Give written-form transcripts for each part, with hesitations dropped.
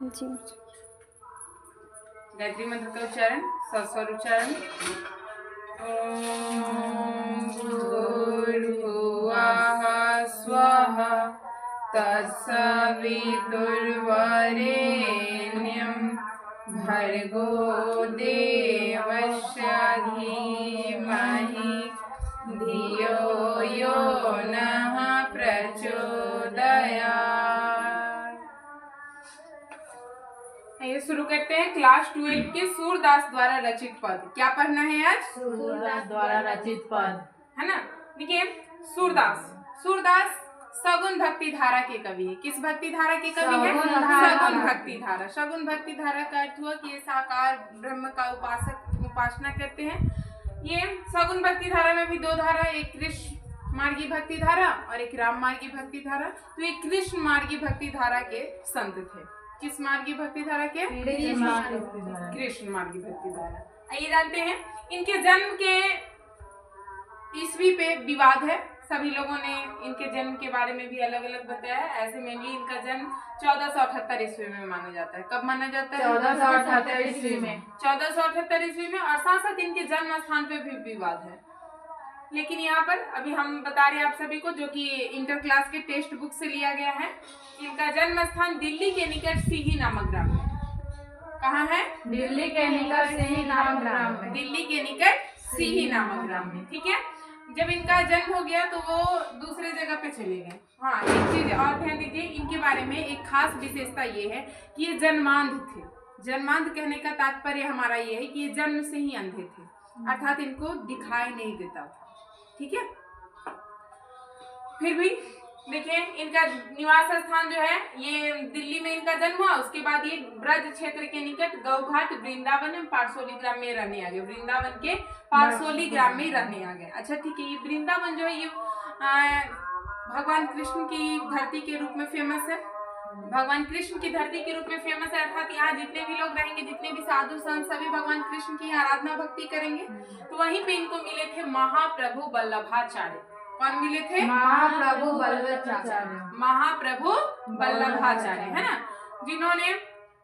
जी। गायत्री मंत्र का उच्चारण, सस्वर उच्चारण। ओम भूर्भुवः स्वः तत्सवितुर्वरेण्यं भर्गो देवस्य धीमहि धियो यो नः प्रचोदयात्। ये शुरू करते हैं क्लास 12 के सूरदास द्वारा रचित पद। क्या पढ़ना है आज? सूरदास द्वारा रचित पद, है ना। देखिए, सूरदास सगुन भक्ति धारा के कवि है। किस भक्ति धारा के कवि है? सगुन भक्ति धारा। सगुन भक्ति धारा का अर्थ हुआ कि ये साकार ब्रह्म का उपासना करते हैं। ये सगुन भक्ति धारा में भी दो धारा, एक कृष्ण मार्गी भक्ति धारा और एक राम मार्गी भक्ति धारा। तो ये कृष्ण मार्गी भक्ति धारा के संत थे। किस मार्गी भक्ति धारा के? कृष्ण मार्गी भक्ति धारा। आइए जानते हैं इनके जन्म के ईस्वी पे विवाद है। सभी लोगों ने इनके जन्म के बारे में भी अलग अलग बताया है। ऐसे मेनली इनका जन्म 1478 ईस्वी में माना जाता है। कब माना जाता है? 1478 ईस्वी में। 1478 ईस्वी में। और साथ साथ इनके जन्म स्थान पे भी विवाद है। लेकिन यहाँ पर अभी हम बता रहे हैं आप सभी को, जो कि इंटर क्लास के टेक्स्ट बुक से लिया गया है। इनका जन्म स्थान दिल्ली के निकट सीही नामक ग्राम में। कहाँ है? दिल्ली के निकट सीही नामक ग्राम में। दिल्ली के निकट सीही नामक ग्राम में। ठीक है। जब इनका जन्म हो गया तो वो दूसरे जगह पे चले गए। हाँ, एक चीज और ध्यान दीजिए, इनके बारे में एक खास विशेषता ये है कि ये जन्मांध थे। जन्मांध कहने का तात्पर्य हमारा ये है कि ये जन्म से ही अंधे थे, अर्थात इनको दिखाई नहीं देता था। ठीक है। फिर भी देखिए, इनका निवास स्थान जो है ये दिल्ली में इनका जन्म हुआ। उसके बाद ये ब्रज क्षेत्र के निकट गौघाट वृंदावन में पारसोली ग्राम में रहने आ गए। वृंदावन के पारसोली ग्राम में रहने आ गए। अच्छा, ठीक है। ये वृंदावन जो है ये भगवान कृष्ण की धरती के रूप में फेमस है। भगवान कृष्ण की धरती के रूप में फेमस है, अर्थात यहाँ जितने भी लोग रहेंगे, जितने भी साधु संत, सभी भगवान कृष्ण की आराधना भक्ति करेंगे। तो वहीं पे इनको मिले थे महाप्रभु वल्लभाचार्य। कौन मिले थे? महाप्रभु वल्लभाचार्य। महाप्रभु वल्लभाचार्य, है ना, जिन्होंने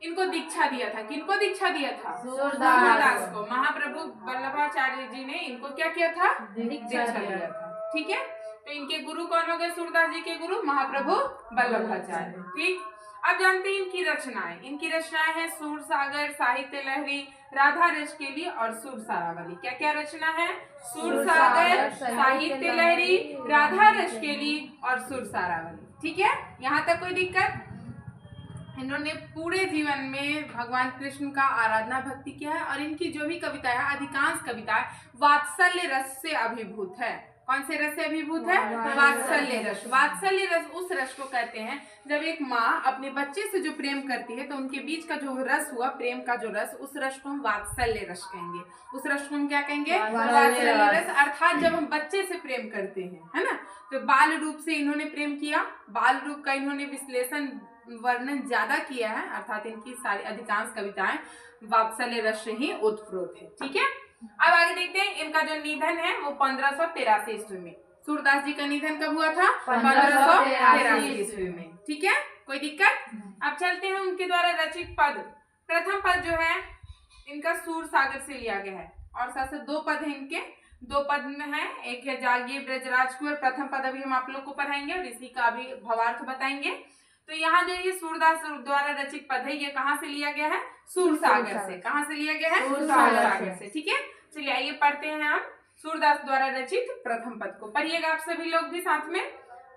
इनको दीक्षा दिया था। किनको दीक्षा दिया था? सूरदास को। महाप्रभु वल्लभाचार्य जी ने इनको क्या किया था? दीक्षा दिया था। ठीक है। तो इनके गुरु कौन हो गए? सूरदास जी के गुरु महाप्रभु वल्लभाचार्य। ठीक। अब जानते हैं इनकी रचनाएं। इनकी रचनाएं हैं सूर सागर, साहित्य लहरी, राधा रसकेली और सुर सारावली। क्या क्या रचना है? सूर सागर, साहित्य लहरी, राधा रसकेली और सुर सारावली। ठीक है। यहाँ तक कोई दिक्कत? इन्होंने पूरे जीवन में भगवान कृष्ण का आराधना भक्ति किया है। और इनकी जो भी कविता है, अधिकांश कविताएं वात्सल्य रस से अभिभूत है। कौन से रस से अभिभूत है? वात्सल्य रस। वात्सल्य रस उस रस को कहते हैं जब एक माँ अपने बच्चे से जो प्रेम करती है तो उनके बीच का जो रस हुआ, प्रेम का जो रस, उस रस को हम वात्सल्य रस कहेंगे। उस रस को हम क्या कहेंगे? वात्सल्य रस। अर्थात जब हम बच्चे से प्रेम करते हैं, है ना, तो बाल रूप से इन्होंने प्रेम किया। बाल रूप का इन्होंने विश्लेषण, वर्णन ज्यादा किया है। अर्थात इनकी सारी अधिकांश कविताएं वात्सल्य रस से ही उत्प्रोत है। ठीक है। अब आगे देखते हैं। इनका जो निधन है वो 1583 ईस्वी में। सूरदास जी का निधन कब हुआ था? 1583 ईस्वी में। ठीक है। कोई दिक्कत? अब चलते हैं उनके द्वारा रचित पद। प्रथम पद जो है इनका सूर सागर से लिया गया है। और साथ साथ दो पद है इनके। दो पद में है, एक है जागिए ब्रजराज कुंवर। प्रथम पद अभी हम आप लोग को पढ़ाएंगे और इसी का अभी भावार्थ बताएंगे। तो यहाँ जो ये सूरदास द्वारा रचित पद है, ये कहाँ से लिया गया है? सूर सागर से। कहाँ से लिया गया है? सूर सागर से। ठीक है। चलिए आइए पढ़ते हैं हम सूरदास द्वारा रचित प्रथम पद को। पढ़िएगा आप सभी लोग भी साथ में।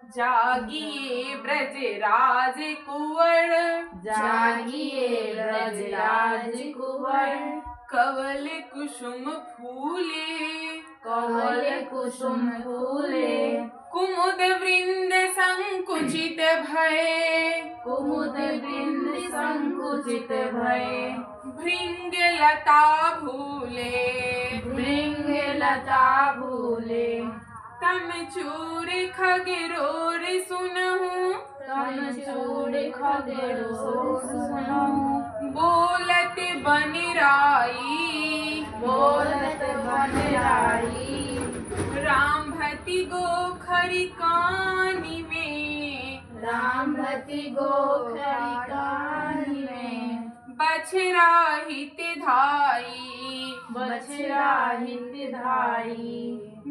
जागिए ब्रजराज कुंवर, जागिए ब्रजराज कुंवर, कवल कुसुम फूले, कवल कुसुम फूले, कुमुद वृंद संकुचित भय, कुमुद वृंद संकुचित भय, भृंग लता भूले, भृंग लता भूले, तम चूर खगरोर सुनहु, तम चूर खगरोर सुनहु, बोलत बनिराई, बोलत बनिराई, राम भति गोखरी कानी में, राम भति गोखरी कानी में, बछरा हितधारी बछरा हितधारी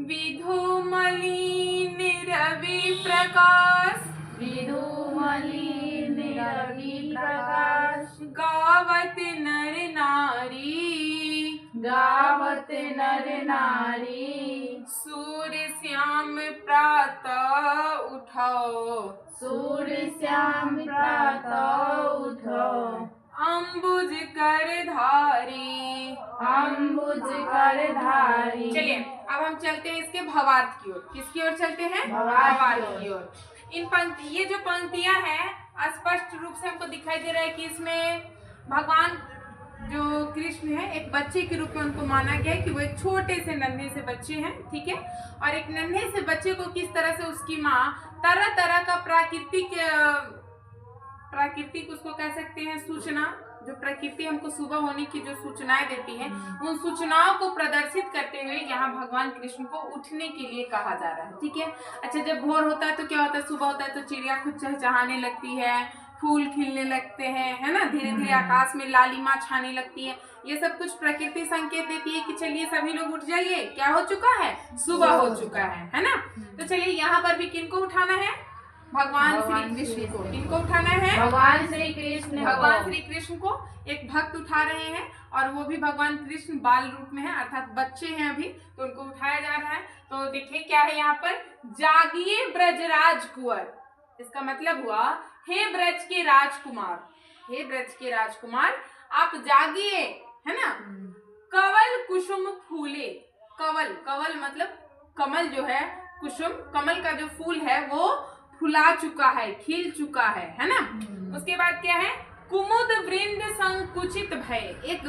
विधु मलिन रवि प्रकाश विधु मलिन रवि प्रकाश गावत नर नारी गावत नर नारी सूर्य श्याम प्रातः उठाओ सूर्य श्याम प्रातः उठो अम्बुज कर धारी अम्बुज कर धारी। चलिए अब हम चलते हैं इसके भावार्थ की ओर। किसकी ओर चलते हैं? भावार्थ की ओर। इन पंक्ति ये जो पंक्तियां हैं स्पष्ट रूप से हमको दिखाई दे रहा है कि इसमें भगवान जो कृष्ण है एक बच्चे के रूप में उनको माना गया है कि वो एक छोटे से नन्हे से बच्चे हैं, ठीक है। और एक नन्हे से बच्चे को किस तरह से उसकी माँ तरह तरह का प्राकृतिक उसको कह सकते हैं सूचना, जो प्रकृति हमको सुबह होने की जो सूचनाएं देती है उन सूचनाओं को प्रदर्शित करते हुए यहाँ भगवान कृष्ण को उठने के लिए कहा जा रहा है, ठीक है। अच्छा, जब भोर होता है तो क्या होता है? सुबह होता है तो चिड़िया खुद चहचहाने लगती है, फूल खिलने लगते हैं, है ना, धीरे धीरे आकाश में लालिमा छाने लगती है। ये सब कुछ प्रकृति संकेत देती है कि चलिए सभी लोग उठ जाइए, क्या हो चुका है? सुबह हो चुका है ना। तो चलिए यहाँ पर भी किनको उठाना है? भगवान श्री कृष्ण को। किनको उठाना है? भगवान श्री कृष्ण। भगवान श्री कृष्ण को एक भक्त उठा रहे हैं और वो भी भगवान कृष्ण बाल रूप में है, अर्थात बच्चे हैं अभी, तो उनको उठाया जा रहा है। तो देखिए क्या है यहाँ पर, जागिए ब्रजराज कुंवर। इसका मतलब हुआ हे ब्रज के राजकुमार, हे ब्रज के राजकुमार आप जागिए, है ना। कवल कुसुम फूले, कवल, कवल मतलब कमल जो है, कुसुम कमल का जो फूल है वो फुला चुका है, खिल चुका है ना। उसके बाद क्या है, कुमुद वृंद संकुचित भय। एक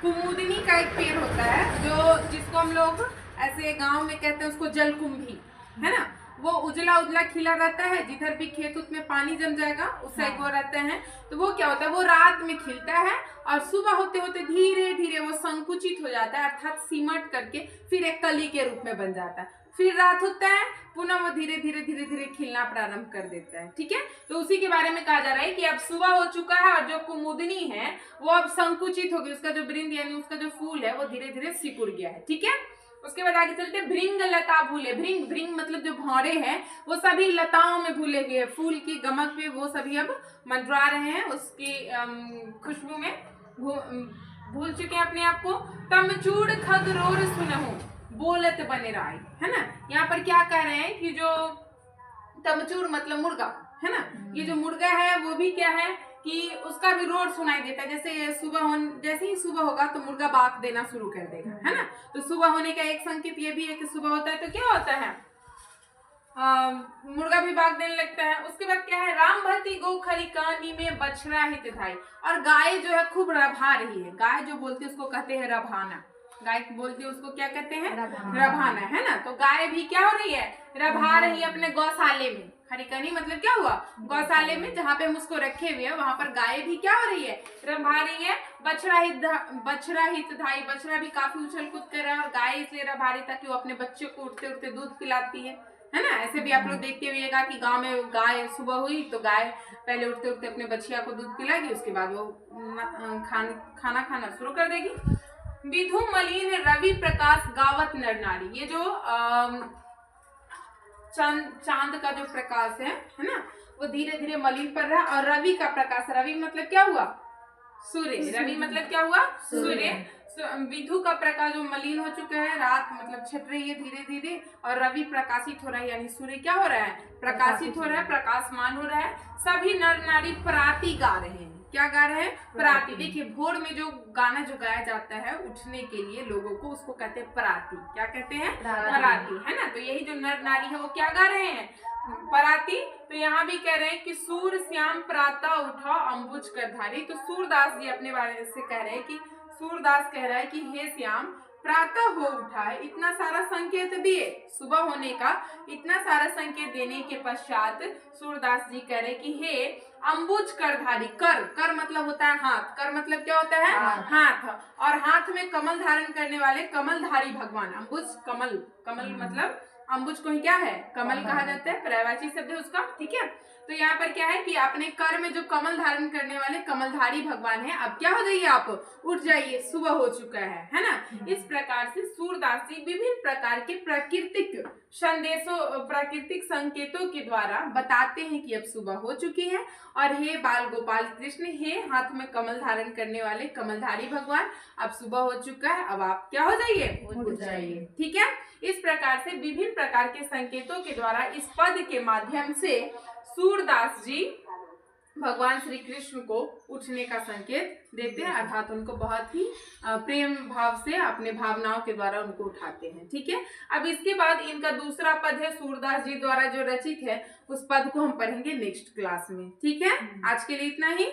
कुमुदनी का एक पेड़ होता है जो जिसको हम लोग ऐसे गांव में कहते हैं उसको जलकुंभी, है ना। वो उजला उजला खिला रहता है, जिधर भी खेत उसमें पानी जम जाएगा उस साइड वो रहते हैं। तो वो क्या होता है, वो रात में खिलता है और सुबह होते होते धीरे धीरे वो संकुचित हो जाता है, अर्थात सिमट करके फिर एक कली के रूप में बन जाता है। फिर रात होता है, पुनः वो धीरे धीरे धीरे धीरे खिलना प्रारंभ कर देता है, ठीक है। तो उसी के बारे में कहा जा रहा है कि अब सुबह हो चुका है और जो कुमुदनी है वो अब संकुचित हो गई, उसका जो वृंद यानी उसका जो फूल है वो धीरे धीरे सिकुड़ गया है, ठीक है। उसके बाद आगे चलते, भृंग लता भूले। भृंग, भृंग मतलब जो भौरे हैं वो सभी लताओं में भूले हुए, फूल की गमक में वो सभी अब मंडरा रहे हैं, उसकी खुशबू में भूल चुके हैं अपने आप को। तमचूड़ खगरोर सुनहु बोलत बने राय, है ना। यहाँ पर क्या कह रहे हैं कि जो तमचूर मतलब मुर्गा, है ना, ये जो मुर्गा है वो भी क्या है कि उसका भी रोर सुनाई देता है। जैसे ही सुबह होगा तो मुर्गा बाक देना शुरू कर देगा, है ना। तो सुबह होने का एक संकेत ये भी है कि सुबह होता है तो क्या होता है, मुर्गा भी बाग देने लगता है। उसके बाद क्या है, राम भक्ति गौ खरी कानी में बछड़ा हित धाई। और गाय जो है खूब रभा रही है। गाय जो बोलती है उसको कहते हैं रभाना, गाय बोलती है उसको क्या कहते हैं, रभाना, है ना। तो गाय भी क्या हो रही है, रभा रही है अपने गौशाले में। हरिकनी मतलब क्या हुआ, गौशाले में जहाँ पे हम उसको रखे हुए हैं वहां पर गाय भी क्या हो रही है, रभा रही है। बछड़ा हितधाई, बछड़ा भी काफी उछल कूद कर रहा है और गाय इसलिए रभा रही ताकि वो अपने बच्चे को उठते उठते दूध पिलाती है ना। ऐसे भी आप लोग देखते हुएगा कि गांव में गाय सुबह हुई तो गाय पहले उठते उठते अपने बच्चिया को दूध पिलाएगी, उसके बाद वो खाना खाना शुरू कर देगी। विधु मलिन रवि प्रकाश गावत नर नारी। ये जो चांद का जो प्रकाश है ना, वो धीरे धीरे मलिन पड़ रहा है। और रवि का प्रकाश, रवि मतलब क्या हुआ, सूर्य। रवि मतलब क्या हुआ, सूर्य। विधु का प्रकाश जो मलिन हो चुका है, रात मतलब छट रही है धीरे धीरे, और रवि प्रकाशित हो रहा है, यानी सूर्य क्या हो रहा है, प्रकाशित हो रहा है, प्रकाशमान हो रहा है। सभी नर नारी प्राति गा रहे हैं। क्या गा रहे हैं, प्राति। देखिए भोर में जो गाना जो गाया जाता है उठने के लिए लोगों को, उसको कहते हैं प्राति। क्या कहते हैं, प्राति, है ना। तो यही जो नर नारी है वो क्या गा रहे हैं, पराती। तो यहाँ भी कह रहे हैं कि सूर श्याम प्रातः उठा अम्बुज कर धारी। तो सूरदास जी अपने बारे से कह रहे हैं कि सूरदास कह रहा है कि हे श्याम प्रातः हो उठा है, इतना सारा संकेत दिए सुबह होने का, इतना सारा संकेत देने के पश्चात सूरदास जी कह रहे कि हे अम्बुज करधारी। कर मतलब होता है हाथ, कर मतलब क्या होता है, हाथ। और हाथ में कमल धारण करने वाले कमलधारी भगवान। अम्बुज कमल मतलब अम्बुज को ही क्या है, कमल कहा जाता है, पर्यायवाची शब्द है उसका, ठीक है। तो यहाँ पर क्या है कि अपने कर में जो कमल धारण करने वाले कमलधारी भगवान है, अब क्या हो जाइए, आप उठ जाइए, सुबह हो चुका है ना। इस प्रकार से सूरदास जी विभिन्न प्रकार के प्राकृतिक संदेशों, प्राकृतिक संकेतों के द्वारा बताते हैं कि अब सुबह हो चुकी है और हे बाल गोपाल कृष्ण, हे हाथ में कमल धारण करने वाले कमलधारी भगवान, अब सुबह हो चुका है, अब आप क्या हो जाइए, उठ जाइए। ठीक है, इस प्रकार से विभिन्न प्रकार के संकेतों के द्वारा इस पद के माध्यम से सूरदास जी भगवान श्री कृष्ण को उठने का संकेत देते हैं, अर्थात उनको बहुत ही प्रेम भाव से अपने भावनाओं के द्वारा उनको उठाते हैं। ठीक है, अब इसके बाद इनका दूसरा पद है सूरदास जी द्वारा जो रचित है, उस पद को हम पढ़ेंगे नेक्स्ट क्लास में। ठीक है, आज के लिए इतना ही।